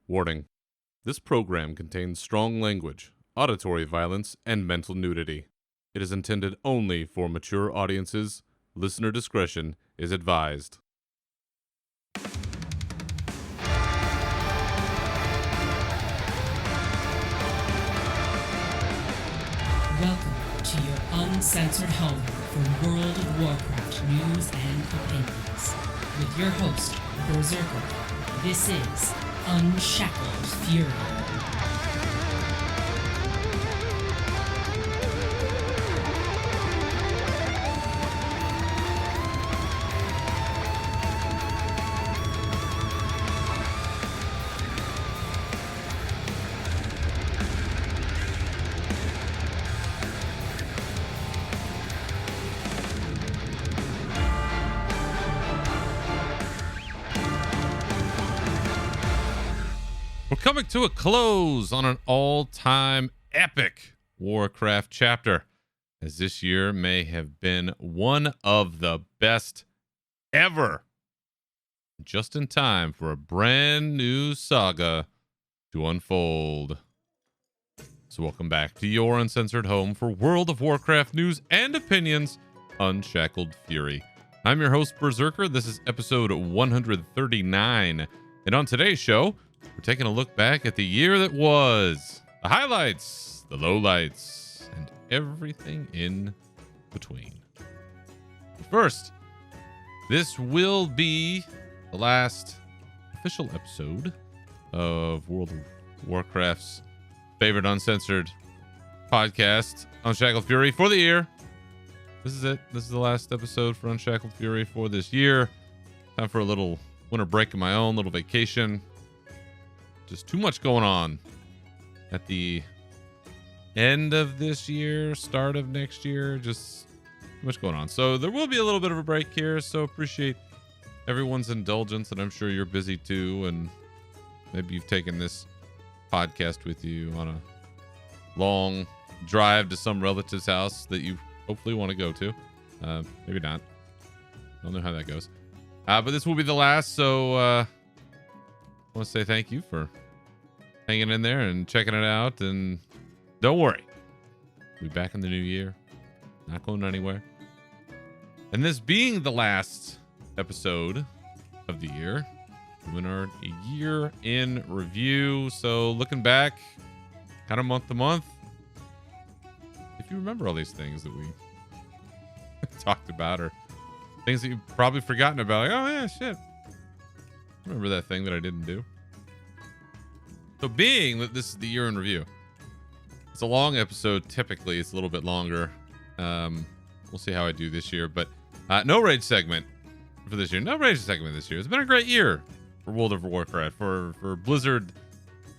Warning. This program contains strong language, auditory violence, and mental nudity. It is intended only for mature audiences. Listener discretion is advised. Welcome to your uncensored home for World of Warcraft news and opinions. With your host, Berserker, this is Unshackled Fury. We're coming to a close on an all-time epic Warcraft chapter, as this year may have been one of the best ever. Just in time for a brand new saga to unfold. So welcome back to your uncensored home for World of Warcraft news and opinions, Unshackled Fury. I'm your host, Berserker. This is episode 139. And on today's show, we're taking a look back at the year that was, the highlights, the lowlights, and everything in between. But first, this will be the last official episode of World of Warcraft's favorite uncensored podcast, Unshackled Fury, for the year. This is it. This is the last episode for Unshackled Fury for this year. Time for a little winter break of my own, little vacation. Just too much going on at the end of this year, start of next year. Just too much going on. So there will be a little bit of a break here. So appreciate everyone's indulgence, and I'm sure you're busy too. And maybe you've taken this podcast with you on a long drive to some relative's house that you hopefully want to go to. Maybe not. Don't know how that goes. But this will be the last. So I want to say thank you for hanging in there and checking it out. And don't worry, we'll be back in the new year. Not going anywhere. And this being the last episode of the year, doing our year in review. So looking back, kind of month to month, if you remember all these things that we talked about, or things that you've probably forgotten about, like, oh yeah, shit, remember that thing that I didn't do. So being that this is the year in review, it's a long episode. Typically it's a little bit longer. We'll see how I do this year, but no rage segment for this year. No rage segment this year. It's been a great year for World of Warcraft, for Blizzard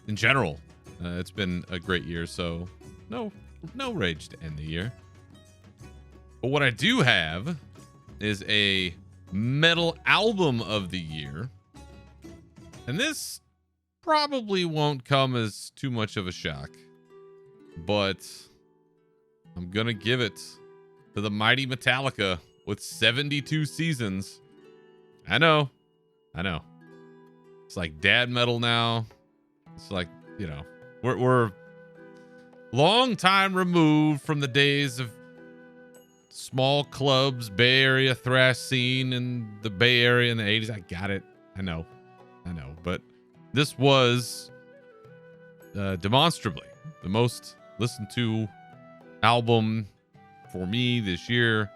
in general. It's been a great year, so no rage to end the year. But what I do have is a metal album of the year. And this probably won't come as too much of a shock, but I'm gonna give it to the mighty Metallica with 72 seasons. I know. It's like dad metal now. It's like, you know, we're long time removed from the days of small clubs, Bay Area thrash scene in the Bay Area in the 80s. I got it. I know. But this was demonstrably the most listened to album for me this year.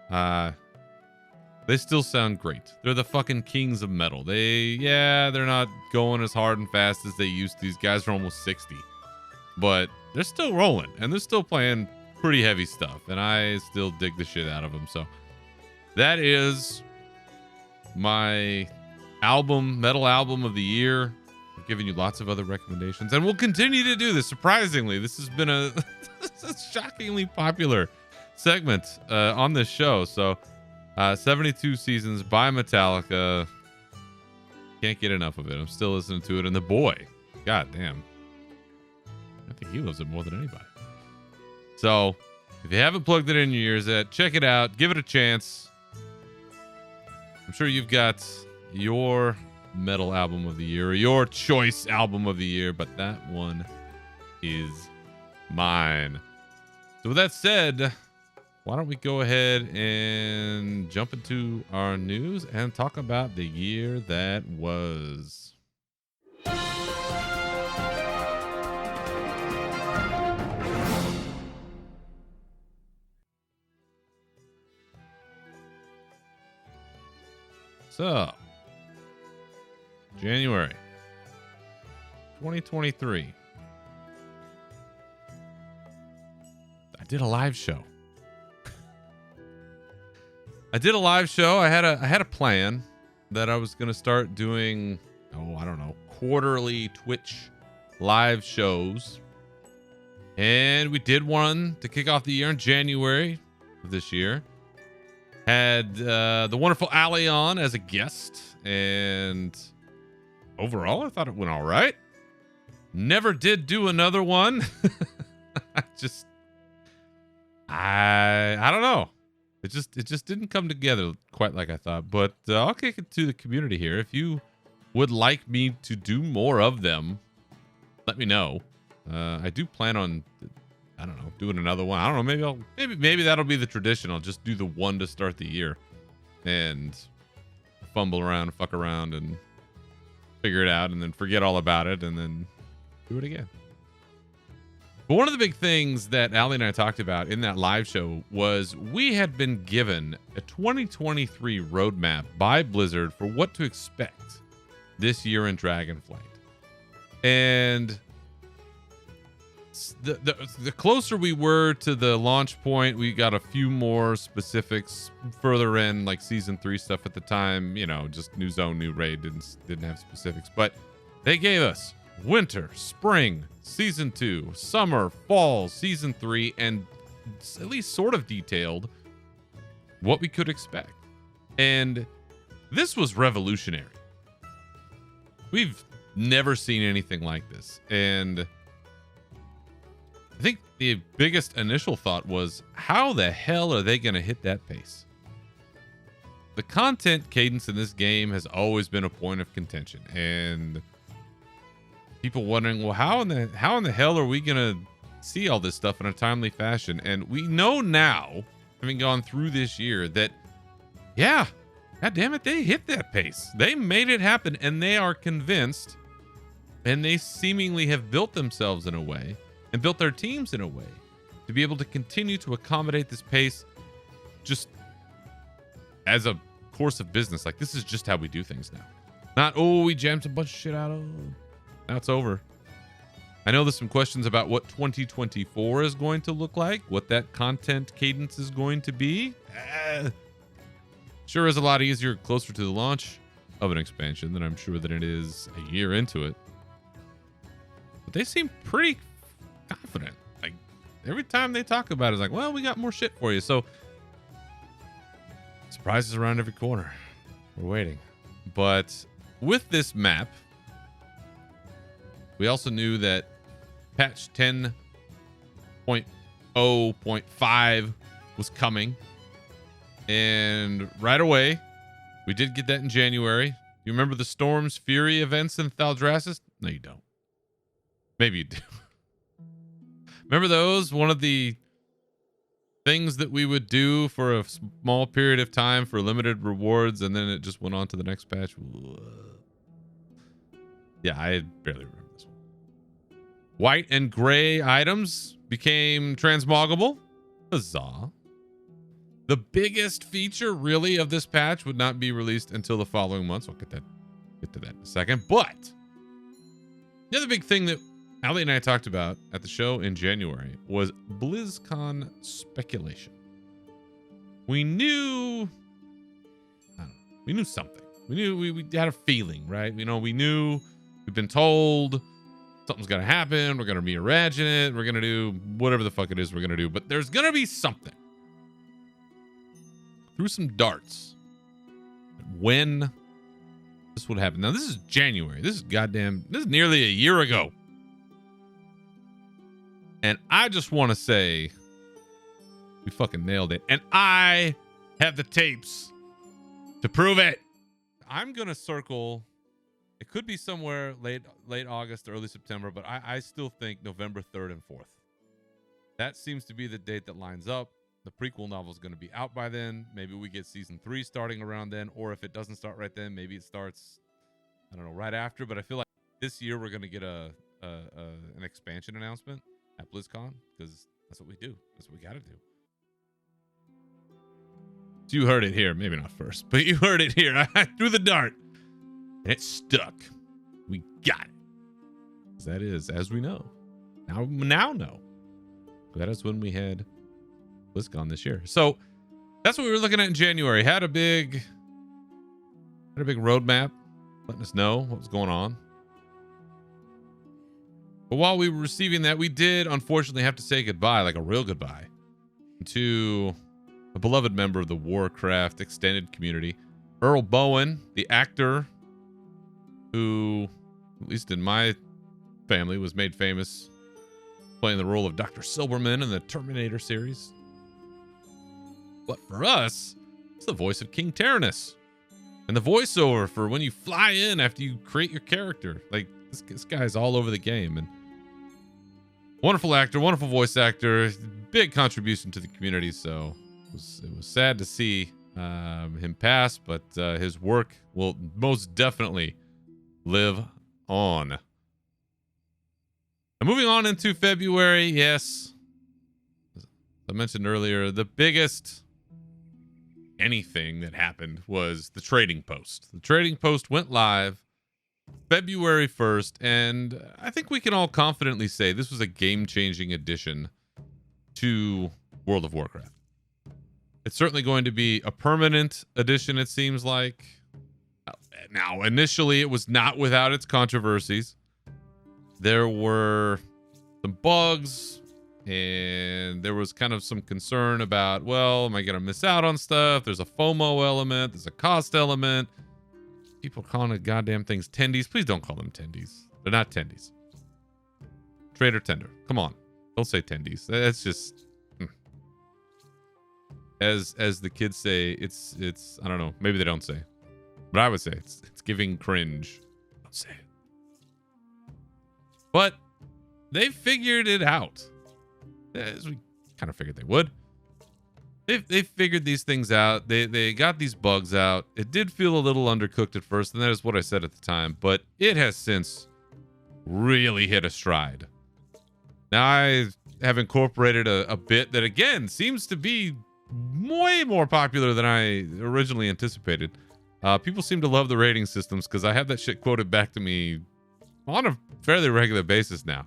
They still sound great. They're the fucking kings of metal. They're not going as hard and fast as they used to. These guys are almost 60, but they're still rolling and they're still playing pretty heavy stuff, and I still dig the shit out of them. So that is my metal album of the year. I've given you lots of other recommendations, and we'll continue to do this. Surprisingly, this has been a shockingly popular segment on this show. So 72 seasons by Metallica. Can't get enough of it. I'm still listening to it, and the boy, god damn, I think he loves it more than anybody. So if you haven't plugged it in your ears yet, check it out. Give it a chance. I'm sure you've got your metal album of the year or your choice album of the year, but that one is mine. So with that said, why don't we go ahead and jump into our news and talk about the year that was. So, January 2023. I did a live show. I had a plan that I was going to start doing, I don't know, quarterly Twitch live shows. And we did one to kick off the year in January of this year. Had the wonderful Allie on as a guest, and overall I thought it went all right. Never did do another one. I don't know. It just didn't come together quite like I thought. But I'll kick it to the community here. If you would like me to do more of them, let me know. I do plan on, I don't know, doing another one. I don't know. Maybe that'll be the tradition. I'll just do the one to start the year and fumble around, fuck around, and figure it out, and then forget all about it, and then do it again. But one of the big things that Allie and I talked about in that live show was we had been given a 2023 roadmap by Blizzard for what to expect this year in Dragonflight. And the closer we were to the launch point, we got a few more specifics further in, like season 3 stuff at the time, just new zone, new raid, didn't have specifics, but they gave us winter, spring, season 2, summer, fall, season 3, and at least sort of detailed what we could expect. And this was revolutionary. We've never seen anything like this. And I think the biggest initial thought was, how the hell are they going to hit that pace? The content cadence in this game has always been a point of contention, and people wondering, well, how in the hell are we going to see all this stuff in a timely fashion? And we know now, having gone through this year, that, yeah, god damn it, they hit that pace. They made it happen, and they are convinced, and they seemingly have built themselves in a way and built their teams in a way to be able to continue to accommodate this pace just as a course of business. Like, this is just how we do things now. Not, we jammed a bunch of shit out of... Now it's over. I know there's some questions about what 2024 is going to look like, what that content cadence is going to be. Sure is a lot easier closer to the launch of an expansion than I'm sure that it is a year into it. But they seem pretty confident. Like, every time they talk about it, it's like, well, we got more shit for you. So surprises around every corner. We're waiting. But with this map, we also knew that patch 10.0.5 was coming. And right away, we did get that in January. You remember the Storm's Fury events in Thaldraszus? No, you don't. Maybe you do. Remember those? One of the things that we would do for a small period of time for limited rewards, and then it just went on to the next patch. Yeah, I barely remember this one. White and gray items became transmoggable. Huzzah. The biggest feature, really, of this patch would not be released until the following month. So I'll get to that in a second. But the other big thing that Allie and I talked about at the show in January was BlizzCon speculation. We knew something. We knew we had a feeling, right? We knew we've been told something's gonna happen. We're gonna reimagine it. We're gonna do whatever the fuck it is we're gonna do. But there's gonna be something. Threw some darts. When this would happen. Now this is January. This is nearly a year ago. And I just want to say we fucking nailed it. And I have the tapes to prove it. I'm going to circle It could be somewhere late August, early September, but I still think November 3rd and 4th. That seems to be the date that lines up. The prequel novel is going to be out by then. Maybe we get season 3 starting around then, or if it doesn't start right then, maybe it starts, I don't know, right after. But I feel like this year we're going to get an expansion announcement at BlizzCon, because that's what we do. That's what we got to do. So you heard it here. Maybe not first, but you heard it here. I threw the dart, and it stuck. We got it. That is, as we know. Now know. That is when we had BlizzCon this year. So that's what we were looking at in January. Had a big roadmap letting us know what was going on. But while we were receiving that, we did unfortunately have to say goodbye, like a real goodbye, to a beloved member of the Warcraft extended community, Earl Bowen, the actor who, at least in my family, was made famous playing the role of Dr. Silberman in the Terminator series. But for us, it's the voice of King Tyrannus. And the voiceover for when you fly in after you create your character. Like, this guy's all over the game. And wonderful actor, wonderful voice actor, big contribution to the community. So it was sad to see him pass, but his work will most definitely live on. And moving on into February, yes, as I mentioned earlier, the biggest anything that happened was the Trading Post. The Trading Post went live February 1st, and I think we can all confidently say this was a game-changing addition to World of Warcraft. It's certainly going to be a permanent addition, it seems like. Now, initially, it was not without its controversies. There were some bugs, and there was kind of some concern about, well, am I going to miss out on stuff? There's a FOMO element. There's a cost element. People calling the goddamn things tendies. Please don't call them tendies. They're not tendies. Trader tender. Come on. Don't say tendies. That's just... As the kids say, it's I don't know. Maybe they don't say. But I would say it's giving cringe. Don't say it. But they figured it out, as we kind of figured they would. They figured these things out. They got these bugs out. It did feel a little undercooked at first, and that is what I said at the time. But it has since really hit a stride. Now I have incorporated a bit that, again, seems to be way more popular than I originally anticipated. People seem to love the rating systems because I have that shit quoted back to me on a fairly regular basis now.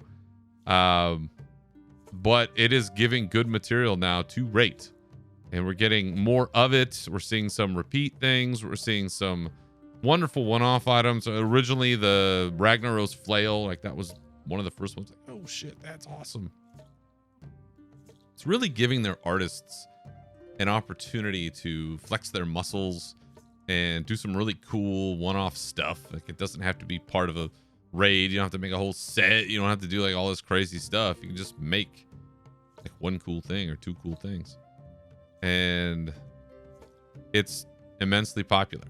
But it is giving good material now to rate. And we're getting more of it. We're seeing some repeat things. We're seeing some wonderful one-off items. Originally, the Ragnaros flail, like that was one of the first ones. Like, oh shit, that's awesome. It's really giving their artists an opportunity to flex their muscles and do some really cool one-off stuff. Like, it doesn't have to be part of a raid. You don't have to make a whole set. You don't have to do like all this crazy stuff. You can just make like one cool thing or two cool things. And it's immensely popular.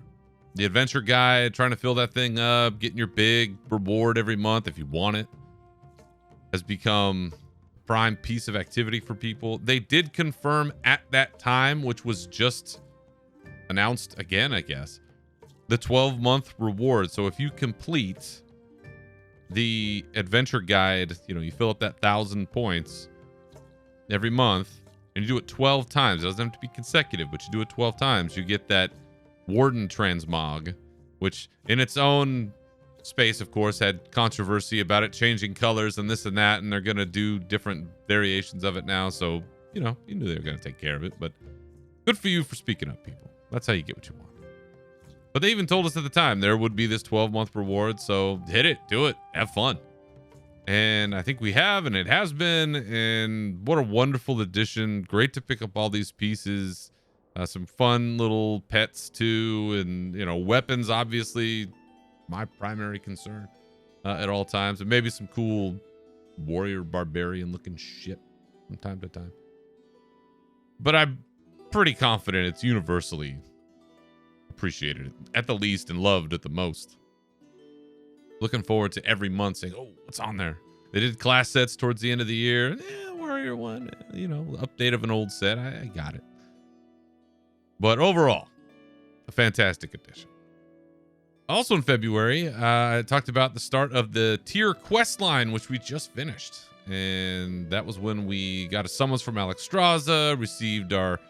The adventure guide, trying to fill that thing up, getting your big reward every month if you want it, has become a prime piece of activity for people. They did confirm at that time, which was just announced again, I guess, the 12-month reward. So if you complete the adventure guide, you fill up that 1,000 points every month, and you do it 12 times. It doesn't have to be consecutive, but you do it 12 times. You get that Warden transmog, which in its own space, of course, had controversy about it changing colors and this and that, and they're going to do different variations of it now. So, you knew they were going to take care of it, but good for you for speaking up, people. That's how you get what you want. But they even told us at the time there would be this 12-month reward, so hit it, do it, have fun. And I think we have, and it has been, and what a wonderful addition. Great to pick up all these pieces. Some fun little pets, too, and, weapons, obviously, my primary concern at all times. And maybe some cool warrior barbarian-looking shit from time to time. But I'm pretty confident it's universally appreciated at the least and loved at the most. looking forward to every month saying, oh, what's on there? They did class sets towards the end of the year. Warrior 1, update of an old set. I got it. But overall, a fantastic edition. Also in February, I talked about the start of the tier quest line, which we just finished. And that was when we got a summons from Alexstrasza, received our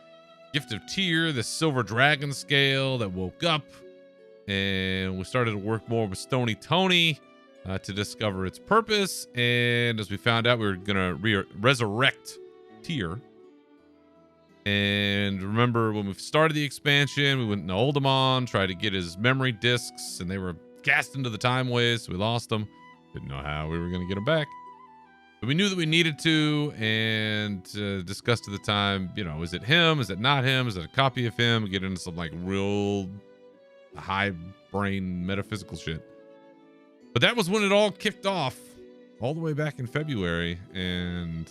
gift of tier, the silver dragon scale that woke up. And we started to work more with Stony Tony to discover its purpose. And as we found out, we were going to resurrect tier. And remember when we started the expansion, we went into Oldemon, tried to get his memory discs, and they were cast into the time waste. So we lost them. Didn't know how we were going to get them back. But we knew that we needed to, and discussed at the time, is it him? Is it not him? Is it a copy of him? Get into some like real high brain metaphysical shit. But that was when it all kicked off, all the way back in February, and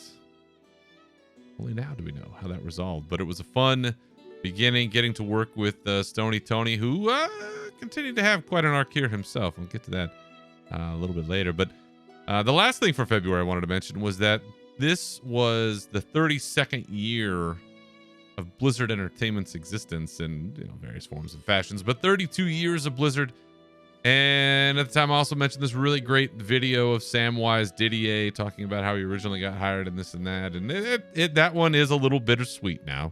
only now do we know how that resolved. But it was a fun beginning, getting to work with Stony Tony, who continued to have quite an arc here himself. We'll get to that a little bit later. But the last thing for February I wanted to mention was that this was the 32nd year of Blizzard Entertainment's existence in various forms and fashions, but 32 years of Blizzard. And at the time, I also mentioned this really great video of Samwise Didier talking about how he originally got hired and this and that. And that one is a little bittersweet now,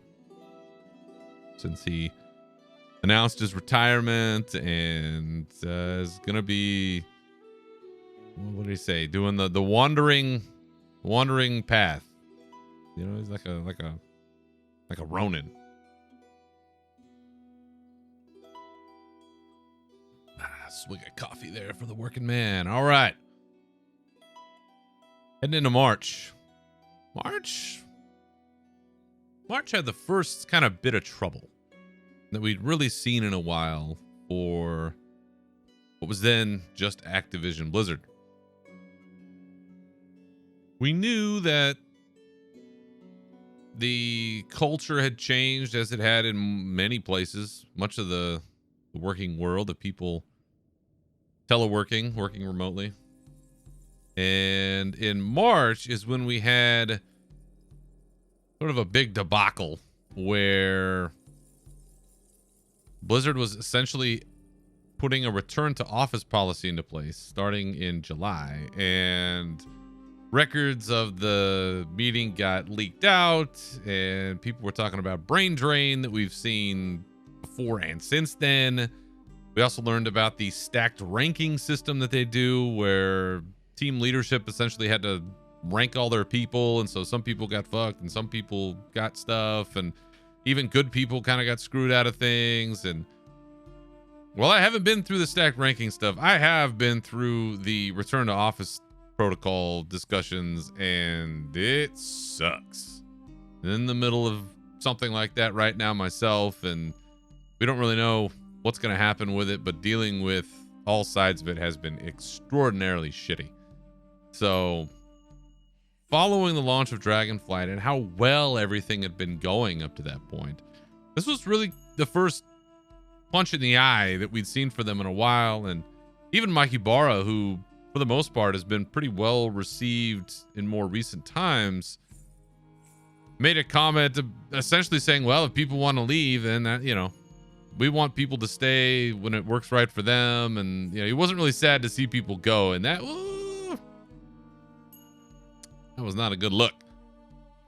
since he announced his retirement and is going to be, what did he say? Doing the wandering path. He's like a Ronin. Swig of coffee there for the working man. All right. Heading into March. March had the first kind of bit of trouble that we'd really seen in a while for what was then just Activision Blizzard. We knew that the culture had changed, as it had in many places, much of the working world, of people teleworking, working remotely. And in March is when we had sort of a big debacle where Blizzard was essentially putting a return to office policy into place starting in July, and records of the meeting got leaked out, and people were talking about brain drain that we've seen before and since then. We also learned about the stacked ranking system that they do, where team leadership essentially had to rank all their people, and so some people got fucked and some people got stuff, and even good people kind of got screwed out of things. And well, I haven't been through the stacked ranking stuff. I have been through the return to office protocol discussions, and it sucks. In the middle of something like that right now myself, and we don't really know what's going to happen with it, but dealing with all sides of it has been extraordinarily shitty. So following the launch of Dragonflight and how well everything had been going up to that point, this was really the first punch in the eye that we'd seen for them in a while. And even Mikey Barra, who for the most part has been pretty well received in more recent times, made a comment essentially saying, well, if people want to leave, then that, we want people to stay when it works right for them. And he wasn't really sad to see people go, and that was not a good look.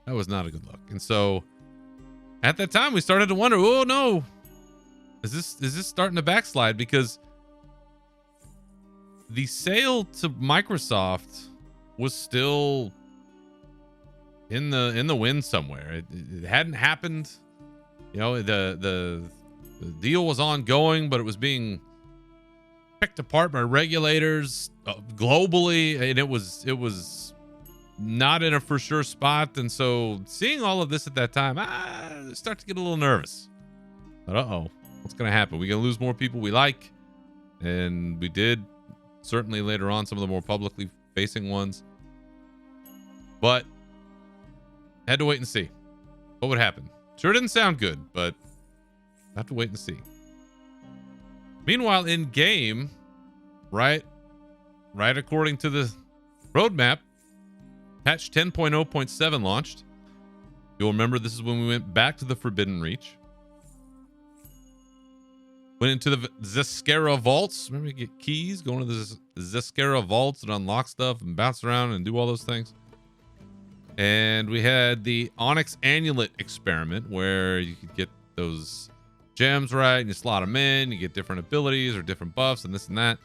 That was not a good look. And so at that time we started to wonder, oh no, is this starting to backslide? Because the sale to Microsoft was still in the wind somewhere. It hadn't happened. The deal was ongoing, but it was being picked apart by regulators globally, and it was not in a for sure spot. And so seeing all of this at that time, I start to get a little nervous. But what's going to happen? We're going to lose more people we like, and we did. Certainly later on, some of the more publicly facing ones. But had to wait and see what would happen. Sure didn't sound good, but I have to wait and see. Meanwhile, in game, right, right according to the roadmap, patch 10.0.7 launched. You'll remember this is when we went back to the Forbidden Reach. Went into the Zeskara Vaults. Remember, you get keys, go into the Zeskara Vaults and unlock stuff and bounce around and do all those things. And we had the Onyx Amulet experiment where you could get those gems right and you slot them in. You get different abilities or different buffs and this and that.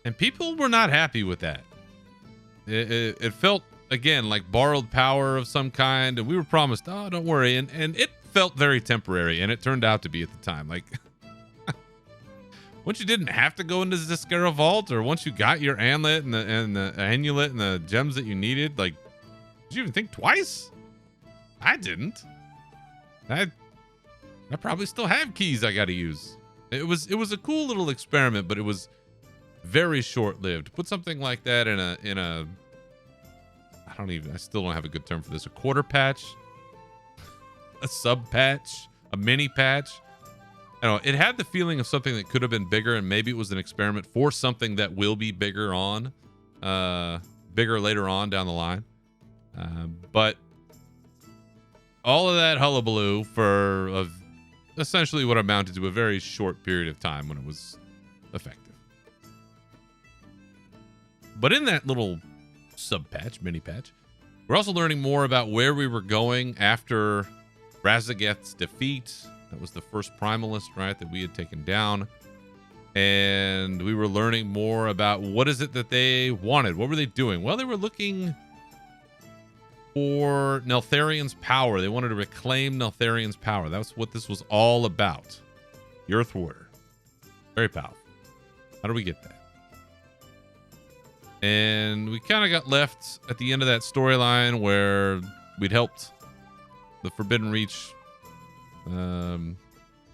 And people were not happy with that. It felt, again, like borrowed power of some kind. And we were promised, oh, don't worry. And it felt very temporary. And it turned out to be at the time. Like, once you didn't have to go into Zeskara Vault, or once you got your amulet and the amulet and the gems that you needed, like, did you even think twice? I didn't. I probably still have keys I got to use. It was a cool little experiment, but it was very short-lived. Put something like that in a I still don't have a good term for this. A quarter patch, a sub patch, a mini patch. I don't know, it had the feeling of something that could have been bigger, and maybe it was an experiment for something that will be bigger later on down the line. But all of that hullabaloo for essentially what amounted to a very short period of time when it was effective. But in that little sub patch, mini patch, we're also learning more about where we were going after Raszageth's defeat. That was the first Primalist, right, that we had taken down. And we were learning more about what is it that they wanted. What were they doing? Well, they were looking for Neltharion's power. They wanted to reclaim Neltharion's power. That's what this was all about. The Earth Warrior. Very powerful. How do we get that? And we kind of got left at the end of that storyline where we'd helped the Forbidden Reach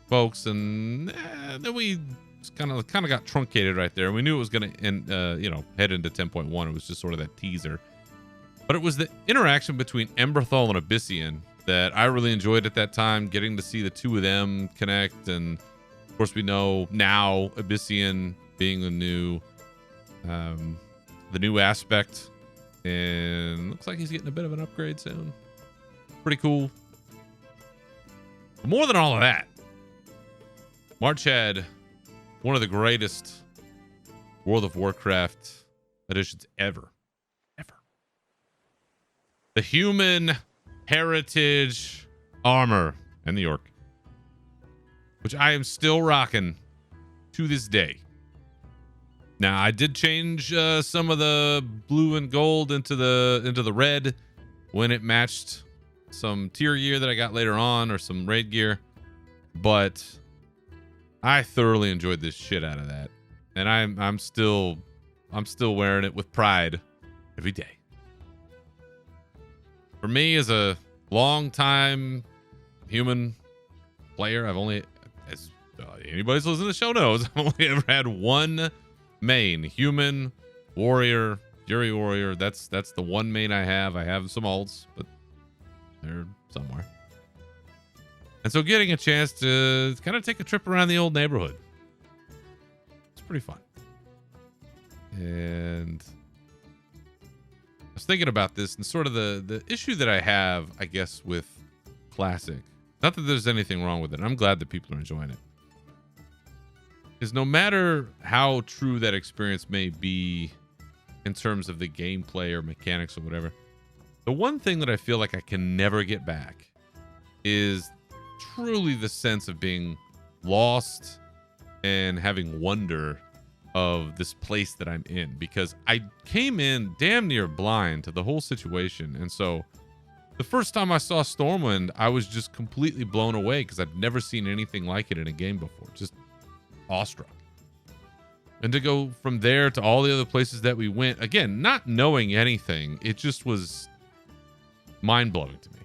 folks, and then we kind of got truncated right there. We knew it was going to end, head into 10.1. It was just sort of that teaser. But it was the interaction between Emberthal and Abyssian that I really enjoyed at that time, getting to see the two of them connect. And of course, we know now Abyssian being the new aspect, and looks like he's getting a bit of an upgrade soon. Pretty cool. But more than all of that, March had one of the greatest World of Warcraft editions ever. The Human Heritage Armor and the Orc, which I am still rocking to this day. Now, I did change some of the blue and gold into the red when it matched some tier gear that I got later on, or some raid gear, but I thoroughly enjoyed this shit out of that, and I'm still wearing it with pride every day. For me, as a long-time human player, I've only, as anybody's listening to the show knows, I've only ever had one main: human, warrior, fury warrior. That's the one main I have. I have some alts, but they're somewhere. And so getting a chance to kind of take a trip around the old neighborhood, it's pretty fun. And I was thinking about this, and sort of the issue that I have, I guess, with Classic, not that there's anything wrong with it, I'm glad that people are enjoying it, is no matter how true that experience may be in terms of the gameplay or mechanics or whatever, the one thing that I feel like I can never get back is truly the sense of being lost and having wonder of this place that I'm in, because I came in damn near blind to the whole situation. And so the first time I saw Stormwind, I was just completely blown away, because I've never seen anything like it in a game before. Just awestruck. And to go from there to all the other places that we went, again, not knowing anything, it just was mind-blowing to me.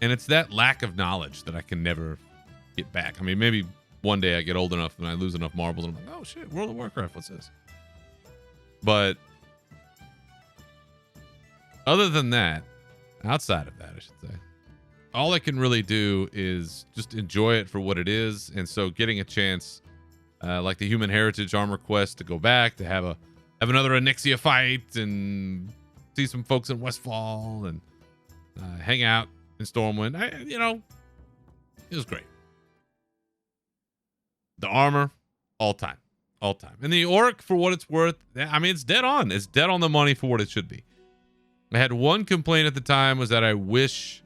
And it's that lack of knowledge that I can never get back. I mean, maybe one day I get old enough and I lose enough marbles and I'm like, oh shit, World of Warcraft, what's this? But other than that, outside of that, I should say, all I can really do is just enjoy it for what it is. And so getting a chance like the Human Heritage Armor Quest to go back to have another Onyxia fight and see some folks in Westfall and hang out in Stormwind. It was great. The armor, all time. And the orc, for what it's worth, I mean, it's dead on. It's dead on the money for what it should be. I had one complaint at the time, was that I wish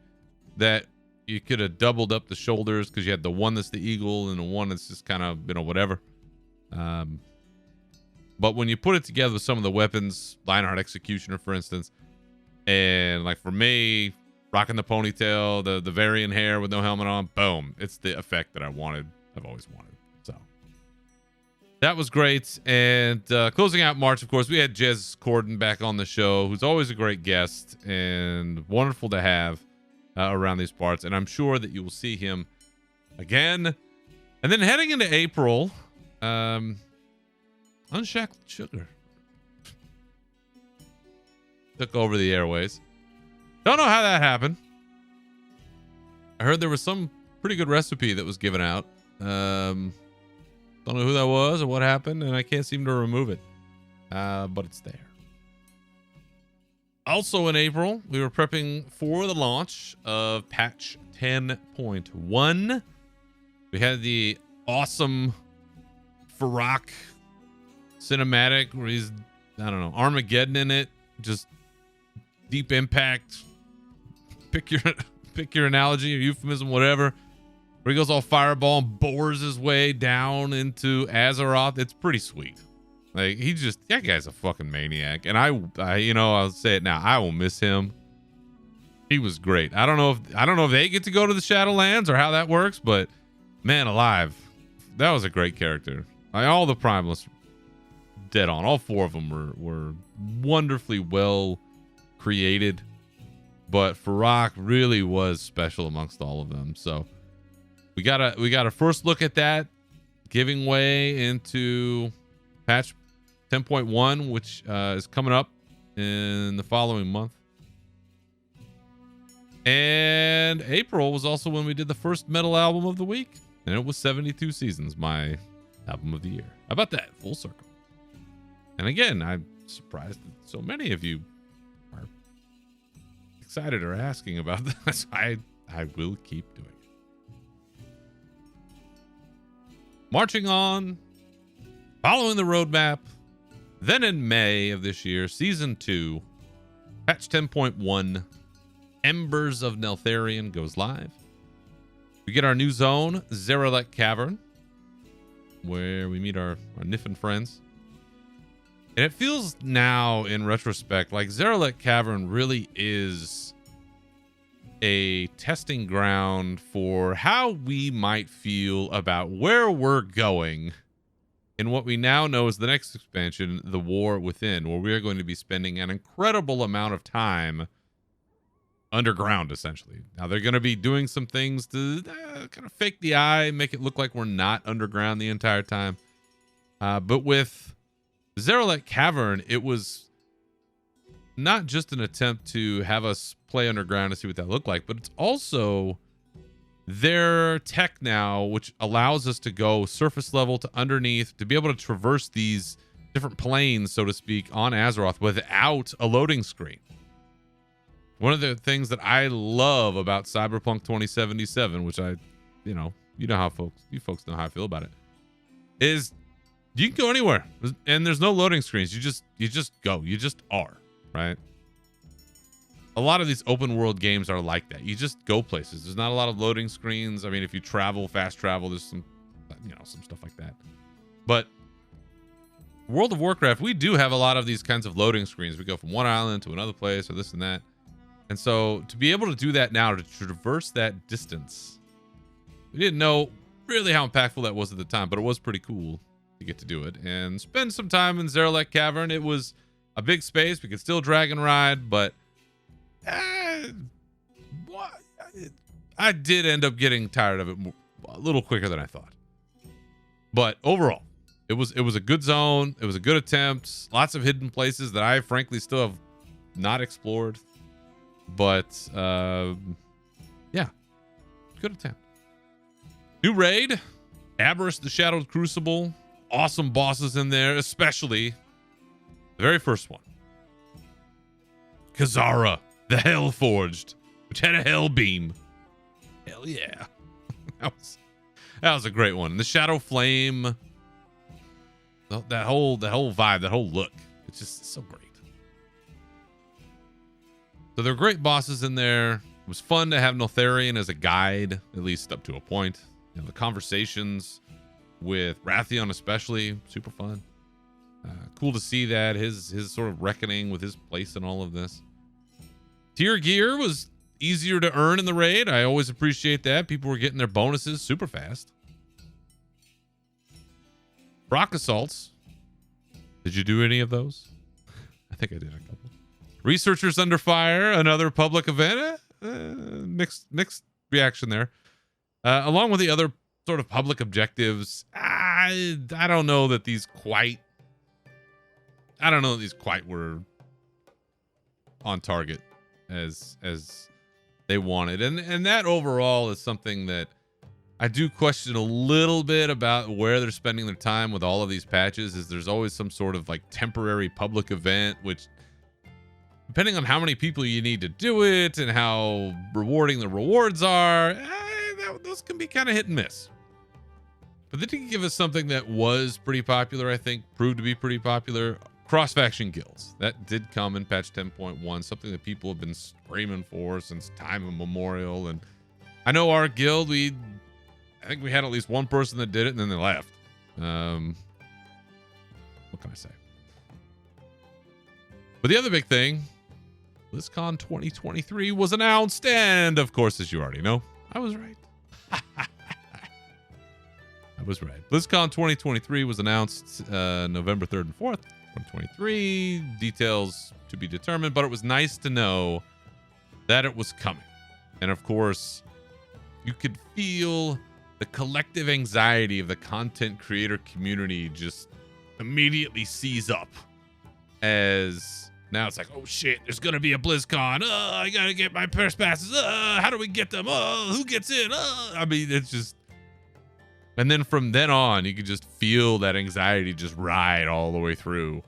that you could have doubled up the shoulders, because you had the one that's the eagle and the one that's just kind of, whatever. But when you put it together with some of the weapons, Lionheart Executioner, for instance, and like for me, rocking the ponytail, the Varian hair with no helmet on, boom, it's the effect that I've always wanted. So that was great. And closing out March, of course, we had Jez Corden back on the show, who's always a great guest and wonderful to have around these parts. And I'm sure that you will see him again. And then heading into April, Unshackled Sugar took over the airways. Don't know how that happened. I heard there was some pretty good recipe that was given out. Don't know who that was or what happened, and I can't seem to remove it. But it's there. Also in April, we were prepping for the launch of patch 10.1. We had the awesome Farak cinematic where he's, Armageddon in it. Just deep impact. Pick your analogy or euphemism, whatever. Where he goes all fireball and bores his way down into Azeroth. It's pretty sweet. Like, that guy's a fucking maniac. And I'll say it now, I will miss him. He was great. I don't know if they get to go to the Shadowlands or how that works, but man alive, that was a great character. All the Primalists, dead on. All four of them were wonderfully well created, but Farak really was special amongst all of them. So we got a first look at that, giving way into patch 10.1, which is coming up in the following month. And April was also when we did the first metal album of the week, and it was 72 Seasons, my album of the year. How about that? Full circle. And again, I'm surprised that so many of you are excited or asking about this. I will keep doing it. Marching on, following the roadmap. Then in May of this year, Season 2, patch 10.1, Embers of Neltharion goes live. We get our new zone, Zaralek Cavern, where we meet our Niffin friends. And it feels now, in retrospect, like Zaralek Cavern really is a testing ground for how we might feel about where we're going in what we now know is the next expansion, The War Within, where we are going to be spending an incredible amount of time underground, essentially. Now, they're going to be doing some things to kind of fake the eye, make it look like we're not underground the entire time. But with Zaralek Cavern, it was not just an attempt to have us play underground to see what that looked like, but it's also their tech now, which allows us to go surface level to underneath, to be able to traverse these different planes, so to speak, on Azeroth without a loading screen. One of the things that I love about Cyberpunk 2077, which you know how you folks know how I feel about it, is you can go anywhere and there's no loading screens. You just go. You just are, right? A lot of these open world games are like that. You just go places. There's not a lot of loading screens. I mean, if you fast travel, there's some stuff like that. But World of Warcraft, we do have a lot of these kinds of loading screens. We go from one island to another place or this and that. And so to be able to do that now, to traverse that distance, we didn't know really how impactful that was at the time, but it was pretty cool to get to do it and spend some time in Zaralek Cavern. It was a big space. We could still drag and ride, but I did end up getting tired of it a little quicker than I thought. But overall, it was a good zone. It was a good attempt. Lots of hidden places that I frankly still have not explored. But yeah, good attempt. New raid, Aberrus the Shadowed Crucible. awesome bosses in there, especially the very first one. Kazara, the Hellforged, which had a hell beam. Hell yeah. that was a great one. The Shadow Flame, that whole vibe, that whole look. It's just so great. So there are great bosses in there. It was fun to have Neltharion as a guide, at least up to a point. You know, the conversations with Wrathion especially, super fun. Cool to see that his sort of reckoning with his place in all of this. Tier gear was easier to earn in the raid. I always appreciate that. People were getting their bonuses super fast. Rock assaults. Did you do any of those? I think I did a couple. Researchers Under Fire, another public event. Mixed reaction there. Along with the other sort of public objectives, I don't know that these quite were on target as they wanted. And that overall is something that I do question a little bit about where they're spending their time with all of these patches. Is there's always some sort of like temporary public event, which depending on how many people you need to do it and how rewarding the rewards are, those can be kind of hit and miss. But they did give us something that was pretty popular, I think, proved to be pretty popular. Cross-faction guilds. That did come in patch 10.1, something that people have been screaming for since time immemorial. And I know our guild, I think we had at least one person that did it and then they left. What can I say? But the other big thing, BlizzCon 2023 was announced, and of course, as you already know, I was right. I was right. BlizzCon 2023 was announced November 3rd and 4th, 2023. Details to be determined, but it was nice to know that it was coming. And of course, you could feel the collective anxiety of the content creator community just immediately seize up as now it's like, oh shit, there's gonna be a BlizzCon. I gotta get my press passes. How do we get them? Who gets in? I mean, it's just. And then from then on, you could just feel that anxiety just ride all the way through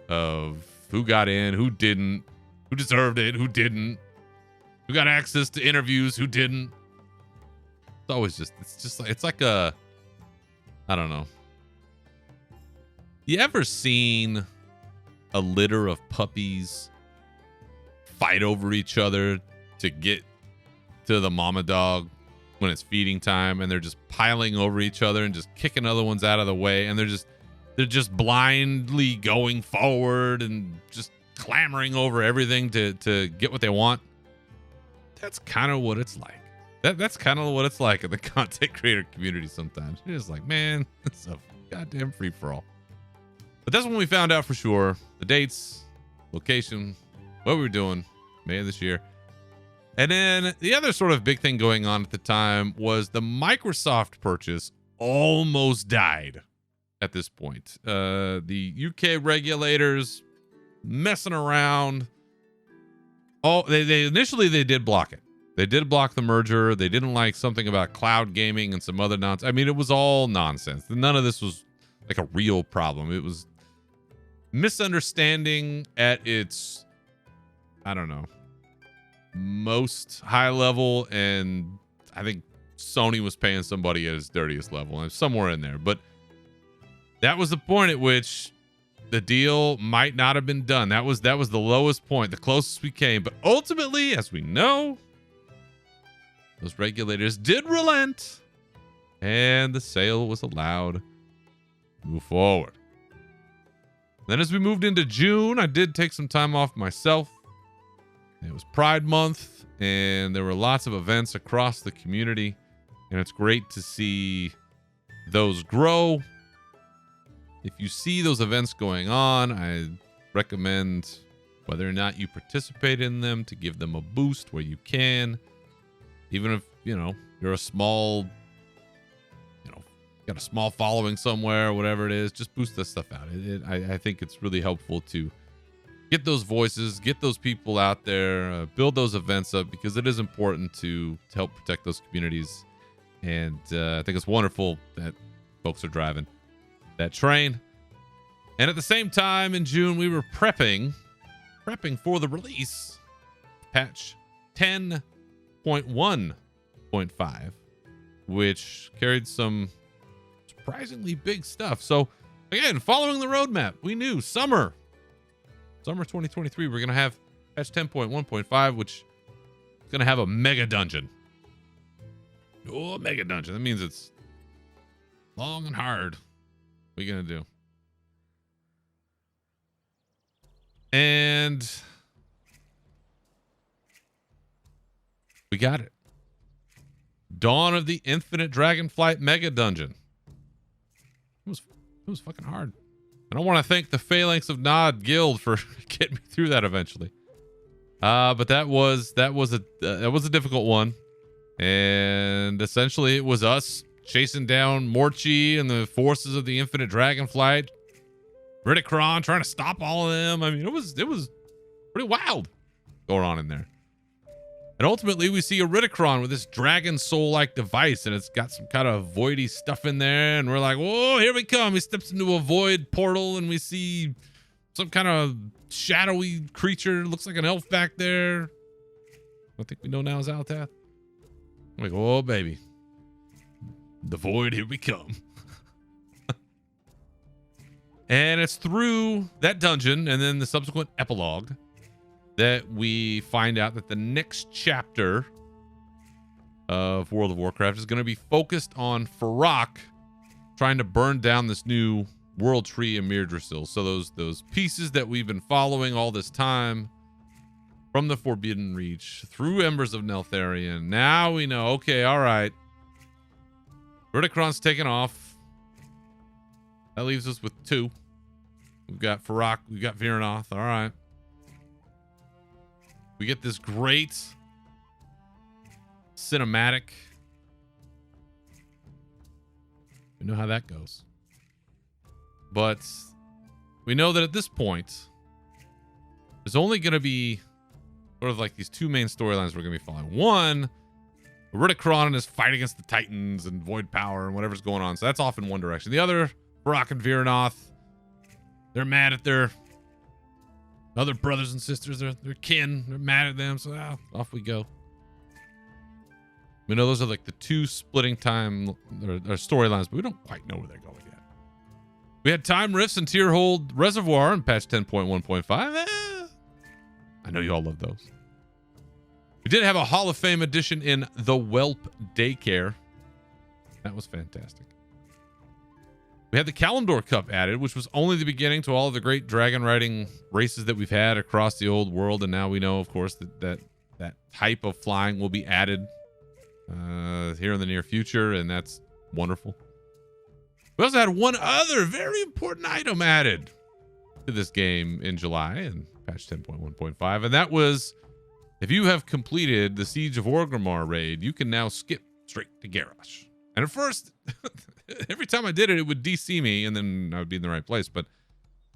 of who got in, who didn't, who deserved it, who didn't, who got access to interviews, who didn't. It's always just, it's like a, I don't know. You ever seen a litter of puppies fight over each other to get to the mama dog when it's feeding time, and they're just piling over each other and just kicking other ones out of the way, and they're just blindly going forward and just clamoring over everything to get what they want? That's kind of what it's like. That's kind of what it's like in the content creator community sometimes. You're just like, man, it's a goddamn free-for-all. But that's when we found out for sure. The dates, location, what we were doing, May of this year. And then the other sort of big thing going on at the time was the Microsoft purchase almost died at this point. The UK regulators messing around. They initially did block it. They did block the merger. They didn't like something about cloud gaming and some other nonsense. I mean, it was all nonsense. None of this was like a real problem. It was misunderstanding at its, I don't know, most high level, and I think Sony was paying somebody at its dirtiest level, and somewhere in there. But that was the point at which the deal might not have been done. That was the lowest point, the closest we came. But ultimately, as we know, those regulators did relent, and the sale was allowed to move forward. Then as we moved into June, I did take some time off myself. It was Pride Month, and there were lots of events across the community, and it's great to see those grow. If you see those events going on, I recommend, whether or not you participate in them, to give them a boost where you can. Even if, you're a small, got a small following somewhere, whatever it is, just boost this stuff out. I think it's really helpful to get those voices, get those people out there, build those events up, because it is important to help protect those communities. And I think it's wonderful that folks are driving that train. And at the same time in June, we were prepping for the release patch 10.1.5, which carried some surprisingly big stuff. So again, following the roadmap, we knew summer 2023, we're going to have patch 10.1.5, which is going to have a mega dungeon. Oh, mega dungeon. That means it's long and hard. What are you going to do? And we got it. Dawn of the Infinite Dragonflight Mega Dungeon. It was fucking hard. And I want to thank the Phalanx of Nod Guild for getting me through that eventually. But that was a difficult one. And essentially it was us chasing down Morchi and the forces of the Infinite Dragonflight. Ridicron trying to stop all of them. I mean, it was pretty wild going on in there. And ultimately, we see a Ridicron with this dragon soul-like device, and it's got some kind of voidy stuff in there. And we're like, whoa, here we come. He steps into a void portal, and we see some kind of shadowy creature. Looks like an elf back there. I think we know now is Altath. I'm like, oh, baby. The void, here we come. And it's through that dungeon and then the subsequent epilogue that we find out that the next chapter of World of Warcraft is going to be focused on Farak trying to burn down this new world tree in Mirdrasil. So those pieces that we've been following all this time from the Forbidden Reach through Embers of Neltharion. Now we know, okay, all right. Ridicron's taken off. That leaves us with two. We've got Farak. We've got Viranoth. All right. We get this great cinematic. We know how that goes. But we know that at this point, there's only going to be sort of like these two main storylines we're going to be following. One, Ridicron and his fight against the Titans and Void Power and whatever's going on. So that's off in one direction. The other, Farak and Viranoth, they're mad at their other brothers and sisters. They're kin. They're mad at them. So off we go. We know those are like the two splitting time or storylines, but we don't quite know where they're going yet. We had time rifts and Tearhold Reservoir in patch 10.1.5. I know you all love those. We did have a Hall of Fame edition in The Whelp Daycare. That was fantastic. We had the Kalimdor Cup added, which was only the beginning to all of the great dragon riding races that we've had across the old world. And now we know, of course, that type of flying will be added here in the near future. And that's wonderful. We also had one other very important item added to this game in July in patch 10.1.5. And that was, if you have completed the Siege of Orgrimmar raid, you can now skip straight to Garrosh. And at first, every time I did it, it would DC me, and then I would be in the right place. But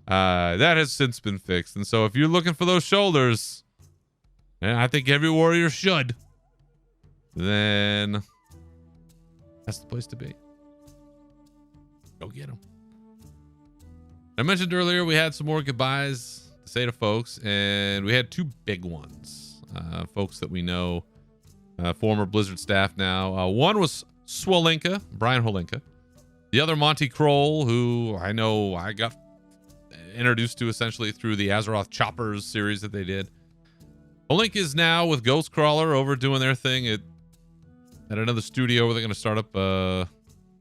that has since been fixed. And so if you're looking for those shoulders, and I think every warrior should, then that's the place to be. Go get them. I mentioned earlier we had some more goodbyes to say to folks, and we had two big ones. Folks that we know, former Blizzard staff now. One was Swolinka, Brian Holinka. The other, Monty Kroll, who I know I got introduced to essentially through the Azeroth Choppers series that they did. Holinka is now with Ghostcrawler over doing their thing at another studio where they're going to start up a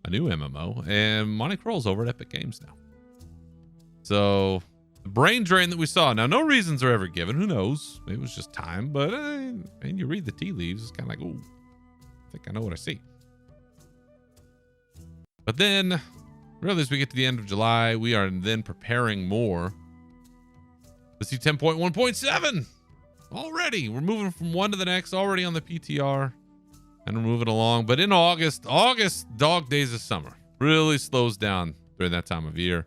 new MMO. And Monty Kroll's over at Epic Games now. So the brain drain that we saw. Now, no reasons are ever given. Who knows? Maybe it was just time. But and you read the tea leaves, it's kind of like, ooh, I think I know what I see. But then, really, as we get to the end of July, we are then preparing more. Let's see 10.1.7 already. We're moving from one to the next, already on the PTR, and we're moving along. But in August, dog days of summer, really slows down during that time of year.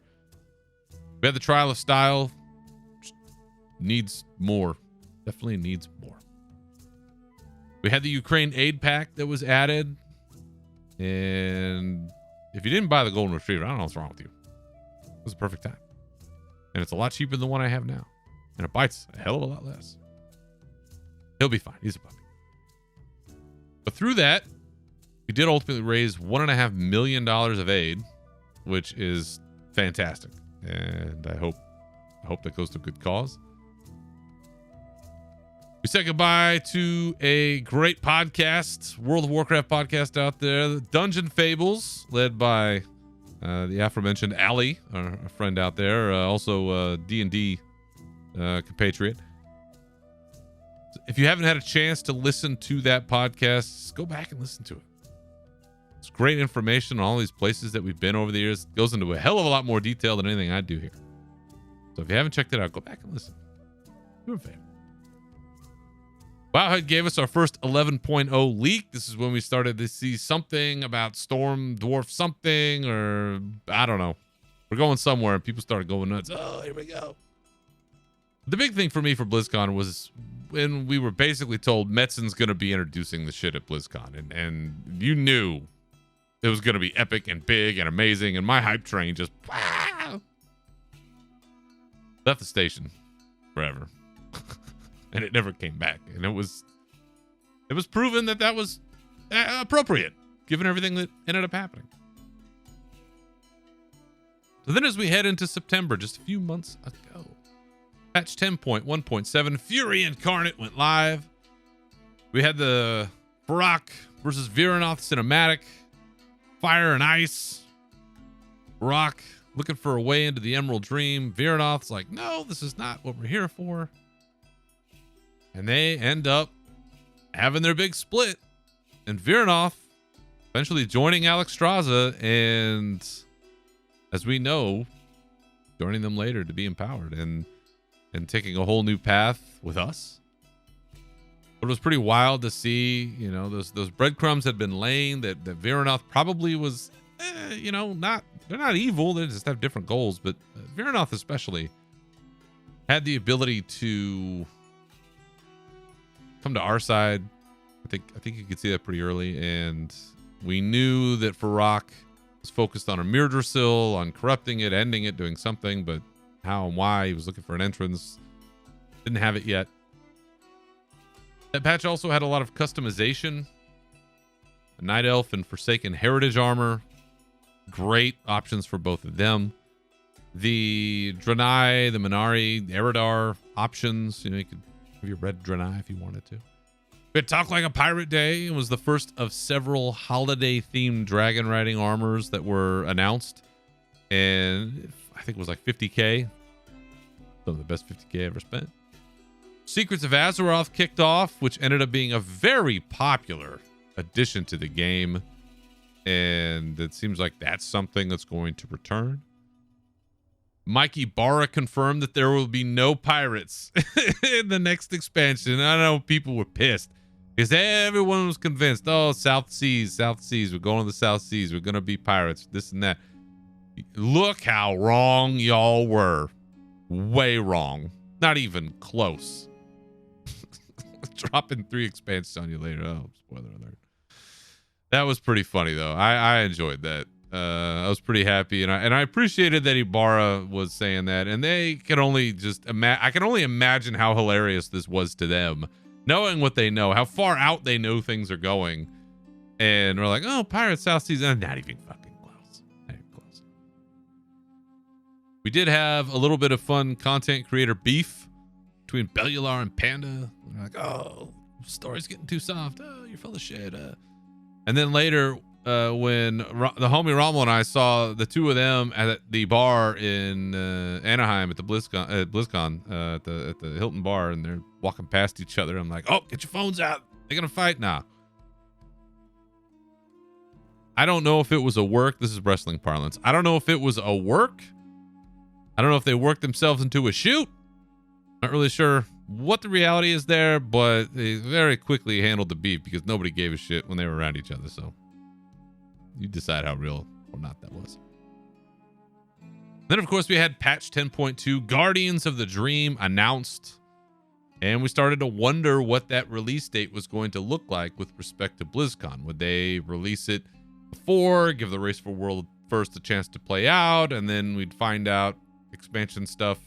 We had the Trial of Style. Needs more. Definitely needs more. We had the Ukraine aid pack that was added. And if you didn't buy the Golden Retriever, I don't know what's wrong with you. It was a perfect time. And it's a lot cheaper than the one I have now. And it bites a hell of a lot less. He'll be fine. He's a puppy. But through that, we did ultimately raise $1.5 million of aid, which is fantastic. And I hope that goes to a good cause. We said goodbye to a great podcast, World of Warcraft podcast out there, Dungeon Fables, led by the aforementioned Ali, our friend out there, also D&D compatriot. If you haven't had a chance to listen to that podcast, go back and listen to it. It's great information on all these places that we've been over the years. It goes into a hell of a lot more detail than anything I do here. So if you haven't checked it out, go back and listen. Do a favor. Wowhead gave us our first 11.0 leak. This is when we started to see something about Storm Dwarf something, or I don't know. We're going somewhere and people started going nuts. Oh, here we go. The big thing for me for BlizzCon was when we were basically told Metzen's going to be introducing the shit at BlizzCon. And you knew it was going to be epic and big and amazing. And my hype train just left the station forever. And it never came back. And it was proven that was appropriate, given everything that ended up happening. So then as we head into September, just a few months ago, patch 10.1.7, Fury Incarnate went live. We had the Varrock versus Viranoth cinematic, Fire and Ice. Varrock looking for a way into the Emerald Dream. Viranoth's like, no, this is not what we're here for. And they end up having their big split. And Viranoth eventually joining Alexstrasza, and as we know, joining them later to be empowered and taking a whole new path with us. But it was pretty wild to see, you know, those breadcrumbs had been laying that Viranoth probably was, they're not evil. They just have different goals. But Viranoth especially had the ability to come to our side. I think you could see that pretty early, and we knew that Varrock was focused on a Mirdrasil, on corrupting it, ending it, doing something, but how and why he was looking for an entrance. Didn't have it yet. That patch also had a lot of customization. A Night Elf and Forsaken Heritage armor. Great options for both of them. The Draenei, the Minari, the Eridar options. You know, you could have your red Draenei if you wanted to. We had Talk Like a Pirate Day. It was the first of several holiday-themed dragon riding armors that were announced. And I think it was like 50K. Some of the best 50K I ever spent. Secrets of Azeroth kicked off, which ended up being a very popular addition to the game. And it seems like that's something that's going to return. Mikey Barra confirmed that there will be no pirates in the next expansion. I know people were pissed because everyone was convinced, oh, South Seas, we're going to the South Seas, we're going to be pirates, this and that. Look how wrong y'all were. Way wrong. Not even close. Dropping 3 expansions on you later. Oh, spoiler alert. That was pretty funny though. I enjoyed that. I was pretty happy, and I appreciated that Ibarra was saying that, and they could only just I can only imagine how hilarious this was to them, knowing what they know, how far out they know things are going, and we're like, oh, Pirates South Seas, not even fucking close. Not even close. We did have a little bit of fun content creator beef between Bellular and Panda. We're like, oh, story's getting too soft. Oh, you're full of shit. And then later, when the homie Rommel and I saw the two of them at the bar in Anaheim at the BlizzCon, at the Hilton bar, and they're walking past each other, I'm like, oh, get your phones out. They're going to fight now. I don't know if it was a work. This is wrestling parlance. I don't know if it was a work. I don't know if they worked themselves into a shoot. Not really sure what the reality is there, but they very quickly handled the beef because nobody gave a shit when they were around each other. So you decide how real or not that was. Then, of course, we had patch 10.2, Guardians of the Dream announced. And we started to wonder what that release date was going to look like with respect to BlizzCon. Would they release it before, give the Race for World first a chance to play out, and then we'd find out expansion stuff,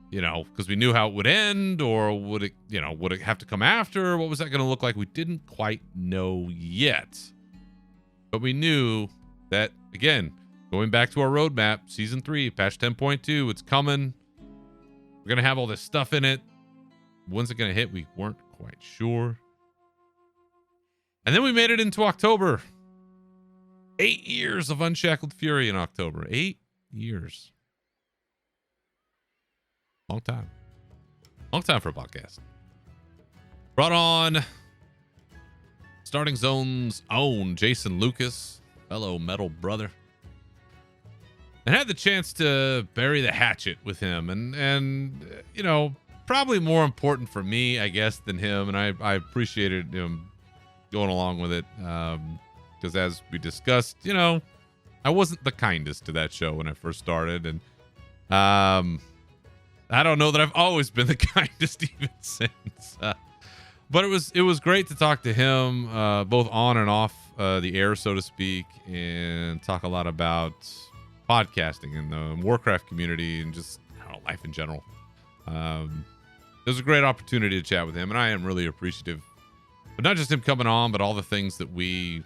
because we knew how it would end, or would it have to come after? What was that going to look like? We didn't quite know yet. But we knew that, again, going back to our roadmap, Season 3, patch 10.2, it's coming. We're going to have all this stuff in it. When's it going to hit? We weren't quite sure. And then we made it into October. 8 years of Unshackled Fury in October. 8 years. Long time. Long time for a podcast. Brought on Starting Zone's own Jason Lucas, fellow metal brother. And had the chance to bury the hatchet with him. And probably more important for me, I guess, than him. And I appreciated him going along with it. Because as we discussed, I wasn't the kindest to that show when I first started. And I don't know that I've always been the kindest even since. But it was great to talk to him, both on and off the air, so to speak, and talk a lot about podcasting and the Warcraft community and just life in general. It was a great opportunity to chat with him, and I am really appreciative. But not just him coming on, but all the things that we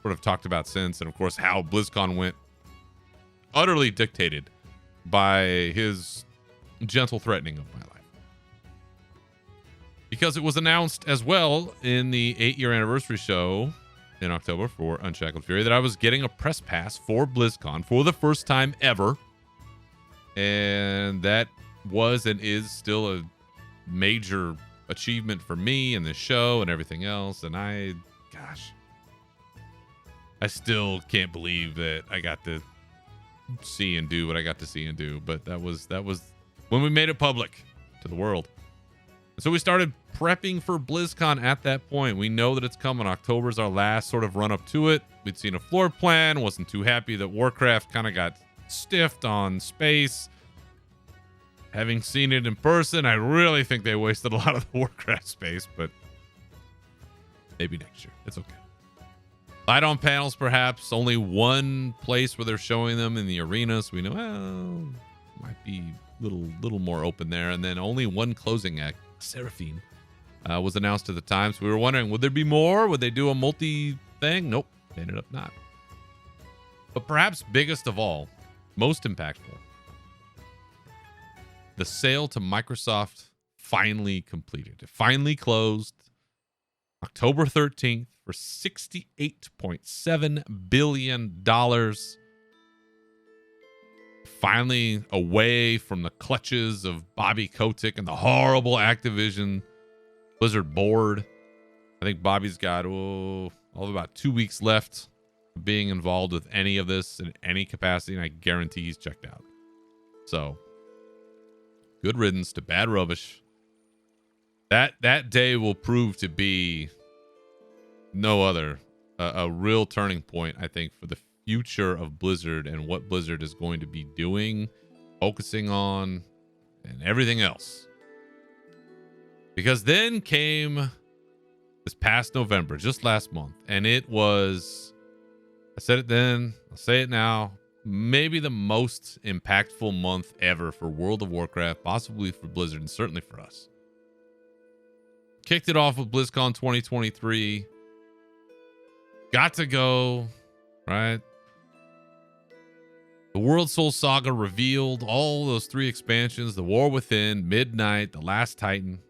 sort of talked about since, and of course how BlizzCon went, utterly dictated by his gentle threatening of my life. Because it was announced as well in the 8-year anniversary show in October for Unshackled Fury that I was getting a press pass for BlizzCon for the first time ever. And that was and is still a major achievement for me and the show and everything else. And I still can't believe that I got to see and do what I got to see and do. But that was when we made it public to the world. So we started prepping for BlizzCon at that point. We know that it's coming. October's our last sort of run up to it. We'd seen a floor plan, wasn't too happy that Warcraft kind of got stiffed on space. Having seen it in person, I really think they wasted a lot of the Warcraft space, but maybe next year. It's okay. Light on panels, perhaps. Only one place where they're showing them in the arena, so we know, might be a little more open there. And then only one closing act, Seraphine, was announced at the time. So we were wondering, would there be more? Would they do a multi thing? Nope, they ended up not. But perhaps biggest of all, most impactful, the sale to Microsoft finally completed. It finally closed October 13th for $68.7 billion. Finally away from the clutches of Bobby Kotick and the horrible Activision Blizzard board. I think Bobby's got all of about 2 weeks left of being involved with any of this in any capacity, and I guarantee he's checked out. So, good riddance to bad rubbish. That day will prove to be no other a real turning point, I think, for the future of Blizzard and what Blizzard is going to be doing, focusing on, and everything else. Because then came this past November, just last month, and it was, I said it then, I'll say it now, maybe the most impactful month ever for World of Warcraft, possibly for Blizzard, and certainly for us. Kicked it off with BlizzCon 2023. Got to go, right? The World Soul Saga revealed all those 3 expansions, the War Within, Midnight, The Last Titan,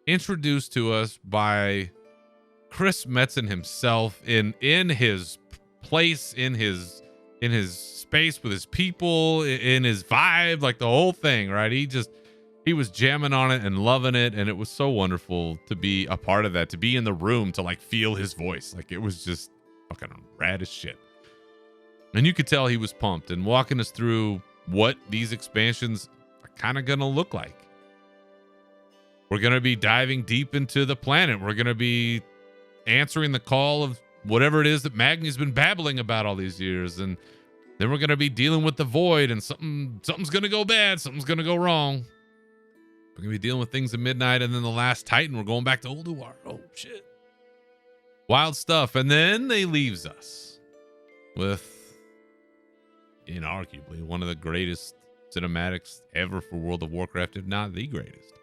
introduced to us by Chris Metzen himself in his place, in his space with his people, in his vibe, like the whole thing, right? He was jamming on it and loving it, and it was so wonderful to be a part of that, to be in the room, to like feel his voice. Like it was just fucking rad as shit. And you could tell he was pumped and walking us through what these expansions are kind of going to look like. We're going to be diving deep into the planet. We're going to be answering the call of whatever it is that Magni's been babbling about all these years. And then we're going to be dealing with the void, and something's going to go bad. Something's going to go wrong. We're going to be dealing with things at Midnight, and then the Last Titan. We're going back to Ulduar. Oh, shit. Wild stuff. And then they leaves us with inarguably one of the greatest cinematics ever for World of Warcraft, if not the greatest.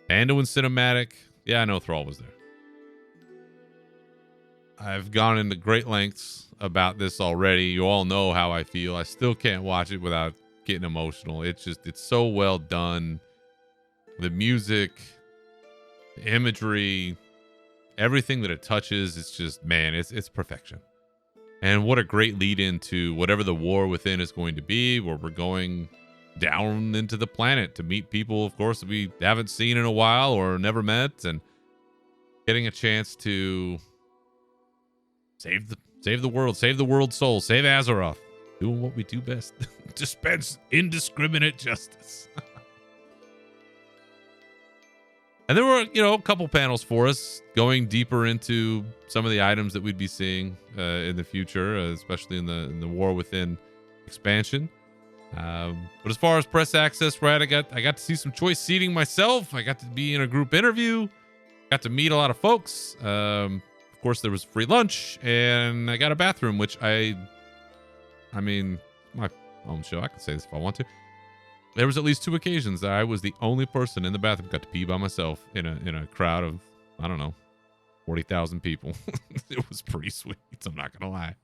Anduin cinematic. Yeah, I know Thrall was there. I've gone into great lengths about this already. You all know how I feel. I still can't watch it without getting emotional. It's so well done. The music, the imagery, everything that it touches, it's just, man, it's perfection. And what a great lead into whatever the war within is going to be, where we're going down into the planet to meet people, of course, that we haven't seen in a while or never met, and getting a chance to save the world, save the world's soul, save Azeroth, doing what we do best, dispense indiscriminate justice. And there were, a couple panels for us going deeper into some of the items that we'd be seeing in the future, especially in the War Within expansion. But as far as press access, right, I got to see some choice seating myself. I got to be in a group interview, got to meet a lot of folks. Of course, there was free lunch, and I got a bathroom, which I mean, my own show. I can say this if I want to. There was at least 2 occasions that I was the only person in the bathroom, got to pee by myself in a crowd of, I don't know, 40,000 people. It was pretty sweet. I'm not going to lie.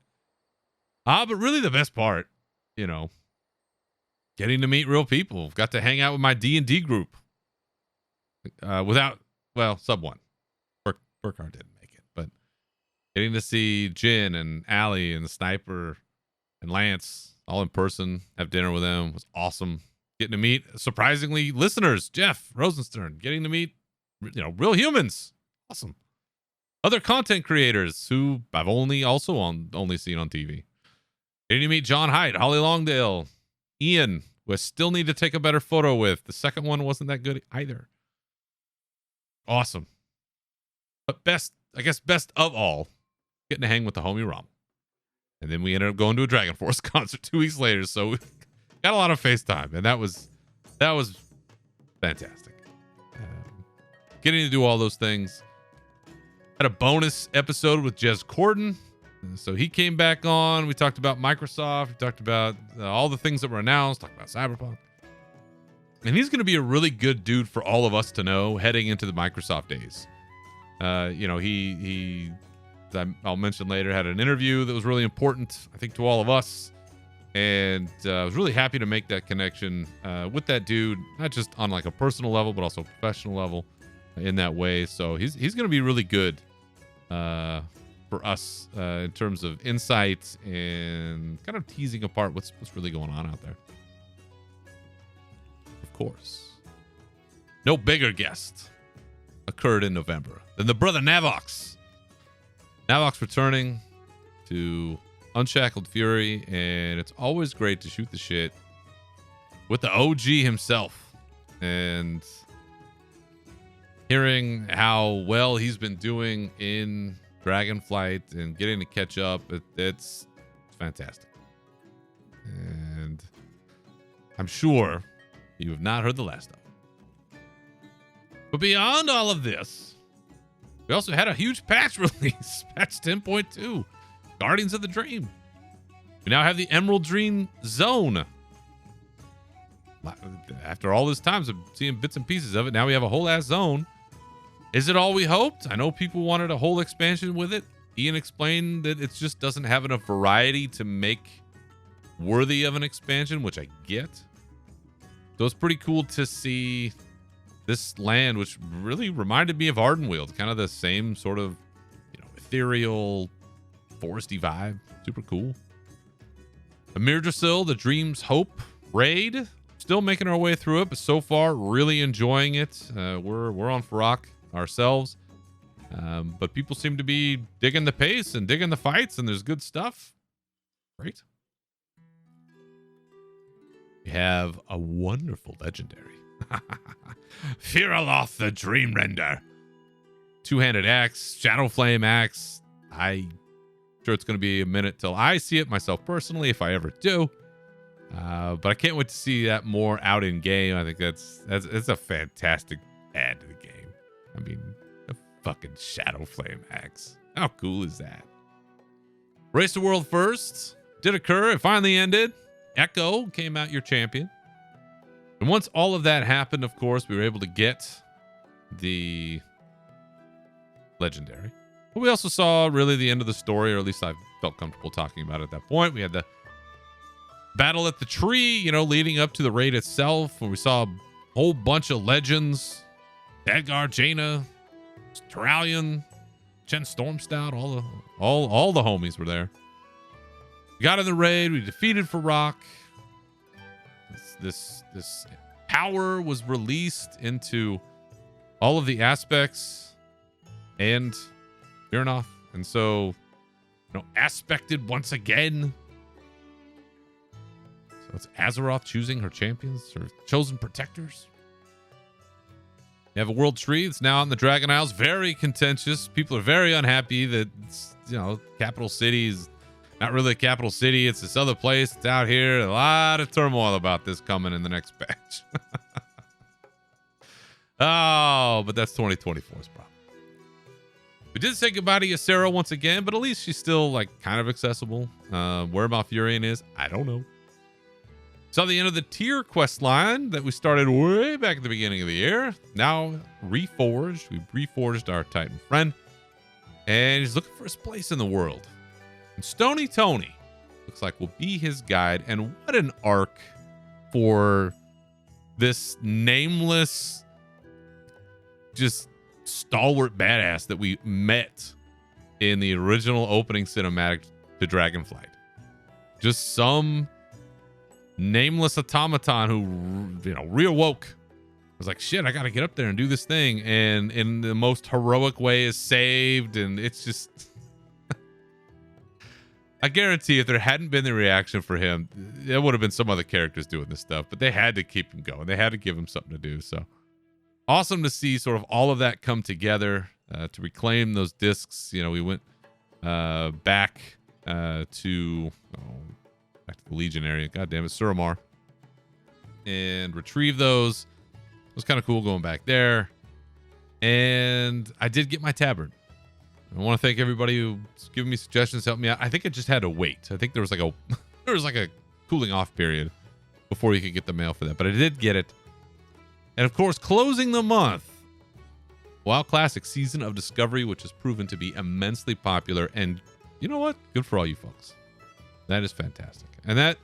But really the best part, getting to meet real people. Got to hang out with my D&D group sub 1. Burkhard didn't make it, but getting to see Jin and Allie and the Sniper and Lance all in person, have dinner with them was awesome. Getting to meet, surprisingly, listeners, Jeff Rosenstern, getting to meet, real humans. Awesome. Other content creators who I've only seen on TV. Getting to meet John Haidt, Holly Longdale, Ian, who I still need to take a better photo with. The second one wasn't that good either. Awesome. But best of all, getting to hang with the homie Rom. And then we ended up going to a Dragon Force concert 2 weeks later. So we got a lot of FaceTime, and that was fantastic. Getting to do all those things. Had a bonus episode with Jez Corden. So he came back on. We talked about Microsoft. We talked about all the things that were announced. Talked about Cyberpunk. And he's going to be a really good dude for all of us to know heading into the Microsoft days. He I'll mention later, had an interview that was really important, I think, to all of us. And I was really happy to make that connection with that dude, not just on like a personal level, but also professional level in that way. So he's going to be really good for us in terms of insights and kind of teasing apart what's really going on out there. Of course, no bigger guest occurred in November than the brother Navox. Navox returning to Unshackled Fury, and it's always great to shoot the shit with the OG himself and hearing how well he's been doing in Dragonflight and getting to catch up. It's fantastic. And I'm sure you have not heard the last of it. But beyond all of this, we also had a huge patch release, patch 10.2. Guardians of the Dream. We now have the Emerald Dream Zone. After all this time of seeing bits and pieces of it, now we have a whole ass zone. Is it all we hoped? I know people wanted a whole expansion with it. Ian explained that it just doesn't have enough variety to make worthy of an expansion, which I get. So it's pretty cool to see this land, which really reminded me of Ardenweald. Kind of the same sort of, ethereal, foresty vibe. Super cool. Amir Drasil, the Dream's Hope raid. Still making our way through it, but so far really enjoying it. We're on Farak ourselves, but people seem to be digging the pace and digging the fights, and there's good stuff. Great. We have a wonderful legendary. Firaloth the Dreamrender. Two-handed axe, Shadow Flame axe. I'm sure it's going to be a minute till I see it myself personally, if I ever do. But I can't wait to see that more out in game. I think that's a fantastic add to the game. I mean, the fucking Shadow Flame axe. How cool is that? Race the world first. did occur. It finally ended. Echo came out your champion. And once all of that happened, of course, we were able to get the legendary. But we also saw really the end of the story, or at least I felt comfortable talking about it at that point. We had the battle at the tree, you know, leading up to the raid itself, where we saw a whole bunch of legends. Edgar, Jaina, Terralion, Chen Stormstout, all the homies were there. We got in the raid, we defeated Farrakh. This power was released into all of the aspects and Mirnoff, and so, you know, aspected once again. So it's Azeroth choosing her champions, her chosen protectors. You have a world tree that's now out in the Dragon Isles. Very contentious. People are very unhappy that, you know, capital city is not really a capital city. It's this other place. It's out here. A lot of turmoil about this coming in the next patch. Oh, but that's 2024's problem. We did say goodbye to Ysera once again, but at least she's still like kind of accessible. Where Malfurion is, I don't know. Saw the end of the tier quest line that we started way back at the beginning of the year. Now reforged. We reforged our Titan friend, and he's looking for his place in the world. And Stony Tony looks like will be his guide. And what an arc for this nameless, just stalwart badass that we met in the original opening cinematic to Dragonflight. Just some nameless automaton who, you know, reawoke. Was like, shit, I gotta get up there and do this thing, and in the most heroic way is saved. And it's just I guarantee if there hadn't been the reaction for him, there would have been some other characters doing this stuff, but they had to keep him going. They had to give him something to do. So awesome to see sort of all of that come together to reclaim those discs. You know, we went back to the Legion area. God damn it, Suramar, and retrieve those. It was kind of cool going back there. And I did get my tabard. I want to thank everybody who's given me suggestions, helped me out. I think I just had to wait. I think there was like a cooling off period before you could get the mail for that, but I did get it. And of course, closing the month, WoW Classic Season of Discovery, which has proven to be immensely popular. And you know what? Good for all you folks. That is fantastic. And that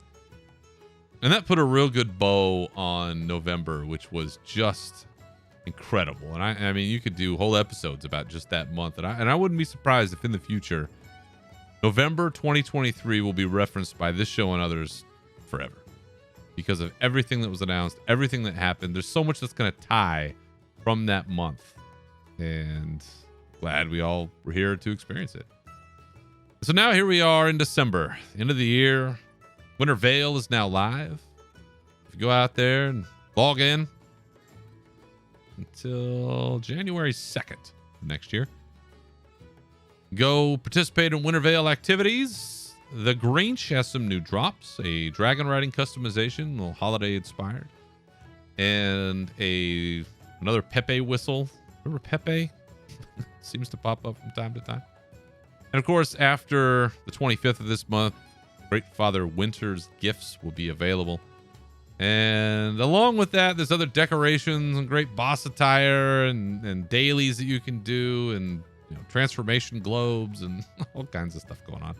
put a real good bow on November, which was just incredible. And I mean, you could do whole episodes about just that month. And I wouldn't be surprised if in the future, November 2023 will be referenced by this show and others forever, because of everything that was announced, everything that happened. There's so much that's going to tie from that month, and glad we all were here to experience it. So now here we are in December, end of the year. Winter Veil is now live. If you go out there and log in until January 2nd next year, go participate in Winter Veil activities. The Grinch has some new drops, a dragon riding customization, a little holiday inspired, and another Pepe whistle. Remember Pepe? Seems to pop up from time to time. And of course, after the 25th of this month, Great Father Winter's gifts will be available. And along with that, there's other decorations and great boss attire and dailies that you can do, and transformation globes and all kinds of stuff going on.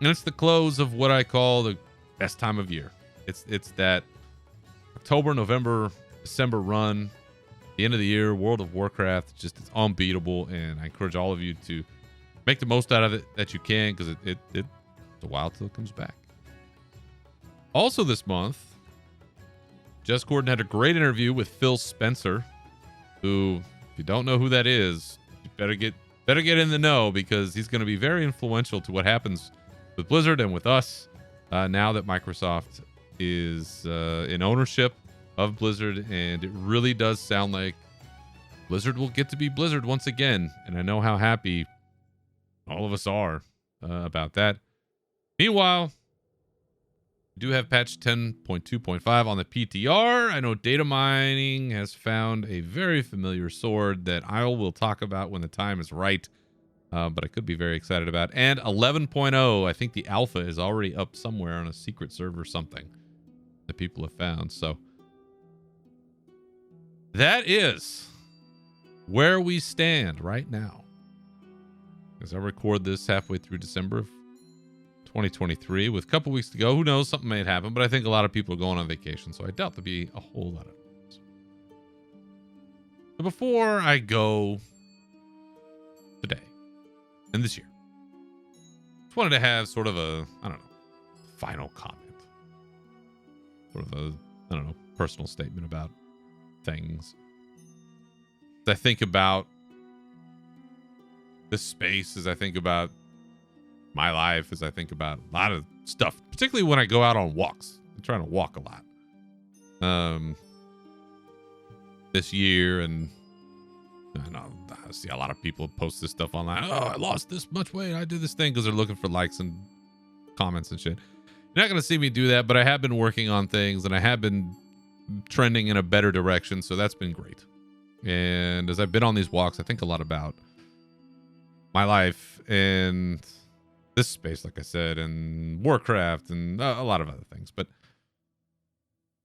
And it's the close of what I call the best time of year. It's that October, November, December run, the end of the year. World of Warcraft, just it's unbeatable, and I encourage all of you to make the most out of it that you can, because it's a while till it comes back. Also this month, Jess Gordon had a great interview with Phil Spencer, who, if you don't know who that is, you better get in the know, because he's going to be very influential to what happens with Blizzard and with us now that Microsoft is in ownership of Blizzard. And it really does sound like Blizzard will get to be Blizzard once again, and I know how happy all of us are about that. Meanwhile, we do have patch 10.2.5 on the PTR. I know data mining has found a very familiar sword that I will talk about when the time is right. but I could be very excited about. And 11.0, I think the alpha is already up somewhere on a secret server or something that people have found. So that is where we stand right now. As I record this halfway through December of 2023 with a couple weeks to go. Who knows? Something may happen, but I think a lot of people are going on vacation, so I doubt there'll be a whole lot of it. So before I go today and this year, just wanted to have sort of a, I don't know, final comment. Sort of a, I don't know, personal statement about things. As I think about this space, as I think about my life, as I think about a lot of stuff, particularly when I go out on walks. I'm trying to walk a lot this year, and I know I see a lot of people post this stuff online. Oh, I lost this much weight, I did this thing, because they're looking for likes and comments and shit. You're not going to see me do that, but I have been working on things, and I have been trending in a better direction, so that's been great. And as I've been on these walks, I think a lot about my life and this space, like I said, and Warcraft and a lot of other things. But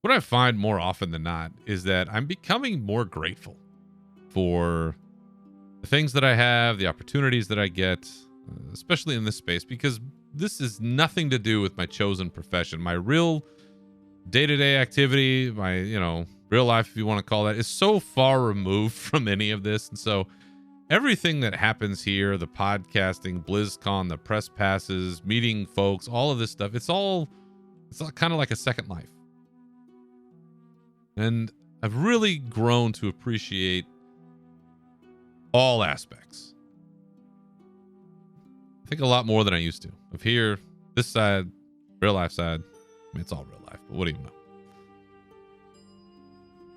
what I find more often than not is that I'm becoming more grateful for the things that I have, the opportunities that I get, especially in this space, because this is nothing to do with my chosen profession. My real day-to-day activity, my, real life, if you want to call that, is so far removed from any of this. And so everything that happens here, the podcasting, BlizzCon, the press passes, meeting folks, all of this stuff, it's all kind of like a second life. And I've really grown to appreciate all aspects. I think a lot more than I used to. Of here, this side, real life side, I mean, it's all real life, but what do you know?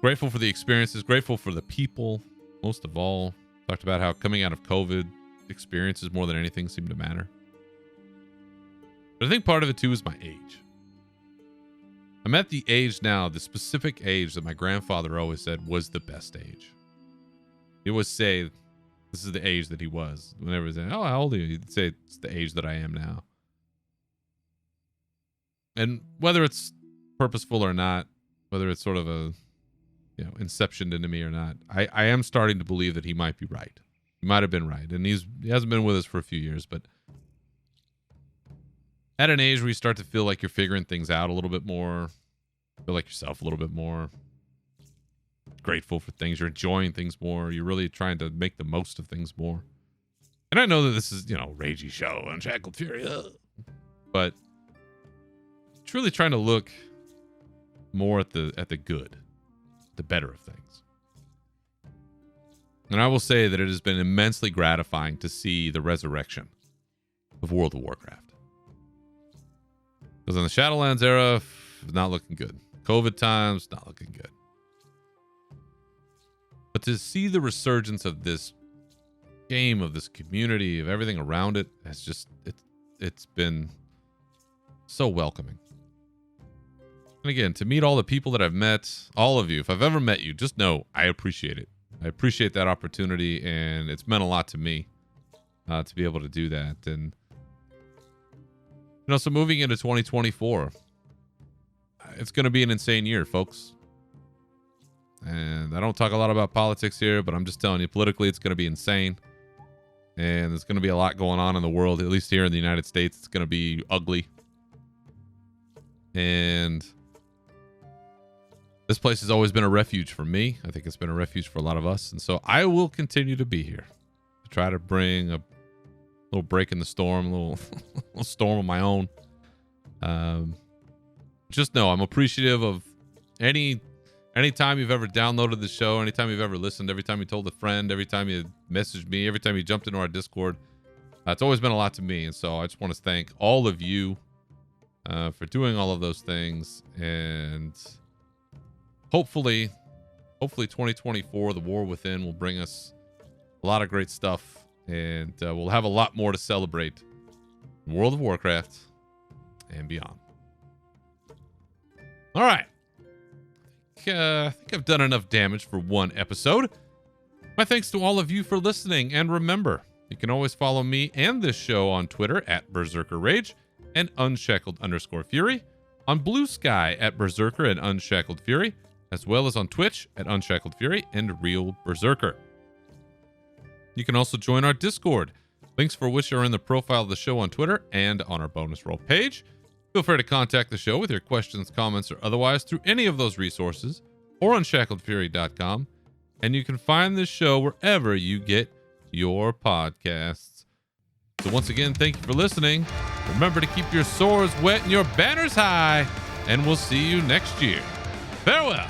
Grateful for the experiences, grateful for the people, most of all. Talked about how coming out of COVID, experiences more than anything seem to matter. But I think part of it too is my age. I'm at the age now, the specific age that my grandfather always said was the best age. He would say, this is the age that he was. Whenever he said, oh, how old are you? He'd say, it's the age that I am now. And whether it's purposeful or not, whether it's sort of a, inceptioned into me or not, I am starting to believe that he might be right. He might have been right. And he hasn't been with us for a few years, but at an age where you start to feel like you're figuring things out a little bit more, feel like yourself a little bit more, grateful for things, you're enjoying things more, you're really trying to make the most of things more. And I know that this is, Ragey Show, Unshackled Fury, but truly trying to look more at the good, the better of things. And I will say that it has been immensely gratifying to see the resurrection of World of Warcraft. Because in the Shadowlands era, not looking good. COVID times, not looking good. But to see the resurgence of this game, of this community, of everything around it, has just, it's been so welcoming. And again, to meet all the people that I've met, all of you, if I've ever met you, just know I appreciate it. I appreciate that opportunity, and it's meant a lot to me to be able to do that. And, so moving into 2024, it's going to be an insane year, folks. And I don't talk a lot about politics here, but I'm just telling you, politically, it's going to be insane. And there's going to be a lot going on in the world, at least here in the United States. It's going to be ugly. And this place has always been a refuge for me. I think it's been a refuge for a lot of us. And so I will continue to be here to try to bring a little break in the storm, a little storm of my own. Just know I'm appreciative of any time you've ever downloaded the show, anytime you've ever listened, every time you told a friend, every time you messaged me, every time you jumped into our Discord. It's always been a lot to me. And so I just want to thank all of you for doing all of those things. And hopefully 2024, the War Within, will bring us a lot of great stuff. And we'll have a lot more to celebrate in World of Warcraft and beyond. All right. I think I've done enough damage for one episode. My thanks to all of you for listening. And remember, You can always follow me and this show on Twitter at Berserker Rage and Unshackled_Fury, on Blue Sky at Berserker and Unshackled Fury, as well as on Twitch at Unshackled Fury and Real Berserker. You can also join our Discord, links for which are in the profile of the show on Twitter and on our bonus roll page. Feel free to contact the show with your questions, comments, or otherwise through any of those resources or unshackledfury.com. And you can find this show wherever you get your podcasts. So once again, thank you for listening. Remember to keep your swords wet and your banners high, and we'll see you next year. Farewell.